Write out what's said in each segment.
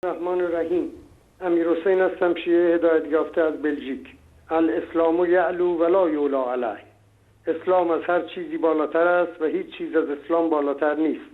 الرحمن الرحیم. امیرحسین هستم، شیعه هدایت یافته از بلژیک. الاسلام یعلو ولا یعلا علیه. اسلام از هر چیزی بالاتر است و هیچ چیز از اسلام بالاتر نیست.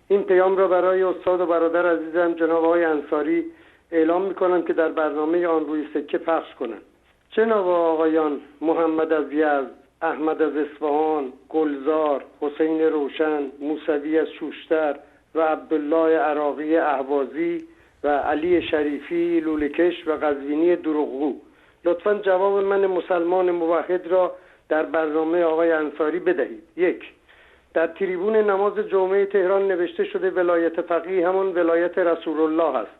این پیام را برای استاد و برادر عزیزم جناب آقای انصاری اعلام میکنم که در برنامه آن روی سکه پخش کنند. جناب آقایان محمد از یزد، احمد از اصفهان، گلزار، حسین روشن، موسوی از شوشتر و عبدالله عراقی اهوازی و علی شریفی لوله‌کش و قزوینی دروغگو، لطفاً جواب من مسلمان موحد را در برنامه آقای انصاری بدهید. 1. در تریبون نماز جمعه تهران نوشته شده ولایت فقیه همان ولایت رسول الله است،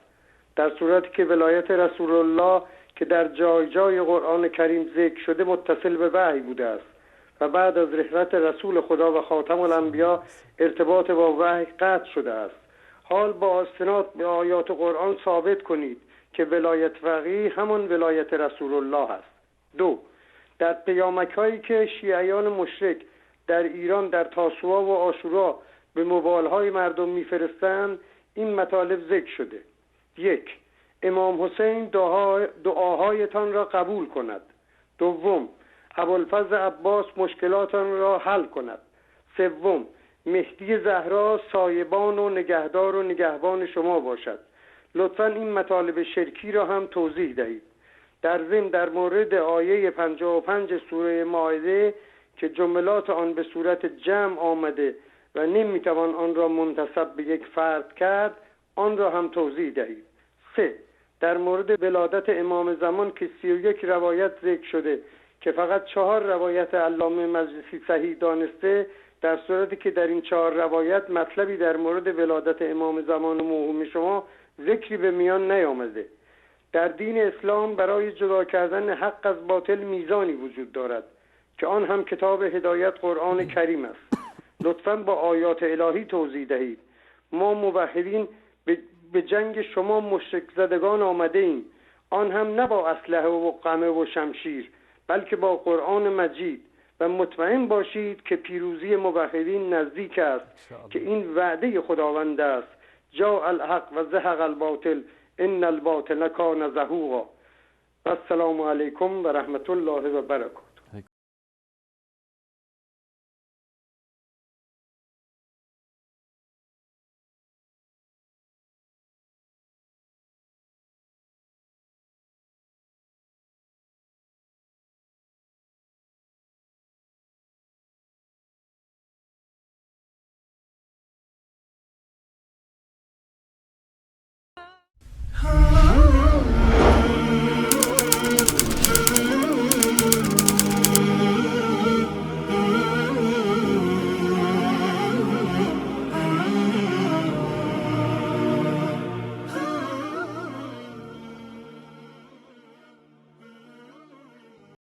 در صورتی که ولایت رسول الله که در جای جای قرآن کریم ذکر شده متصل به وحی بوده است و بعد از رحلت رسول خدا و خاتم الانبیا ارتباط با وحی قطع شده است. حال با استناد به آیات قرآن ثابت کنید که ولایت فقیه همان ولایت رسول الله است. 2. در پیامک هایی که شیعیان مشرک در ایران در تاسوعا و عاشورا به موبایل های مردم میفرستند این مطالب ذکر شده. 1. امام حسین دعاهایتان را قبول کند. 2. ابوالفضل عباس مشکلاتان را حل کند. 3. مهدی زهرا سایبان و نگهدار و نگهبان شما باشد. لطفاً این مطالب شرکی را هم توضیح دهید. در ضمن در مورد آیه 55 سوره مائده که جملات آن به صورت جمع آمده و نمیتوان آن را منتسب به یک فرد کرد، آن را هم توضیح دهید. 3. در مورد ولادت امام زمان که 31 روایت ذکر شده که فقط 4 روایت علامه مجلسی صحیح دانسته، در صورتی که در این 4 روایت مطلبی در مورد ولادت امام زمان موهوم شما ذکری به میان نیامده. در دین اسلام برای جدا کردن حق از باطل میزانی وجود دارد که آن هم کتاب هدایت قرآن کریم است. لطفاً با آیات الهی توضیح دهید. ما موحدین به جنگ شما مشرک زدگان آمده ایم، آن هم نه با اسلحه و قمع و شمشیر بلکه با قرآن مجید، و مطمئن باشید که پیروزی موحدین نزدیک است که این وعده خداوند است: جاء الحق و زهق الباطل ان الباطل کان زهوقا. السلام علیکم و رحمت الله و برکاته.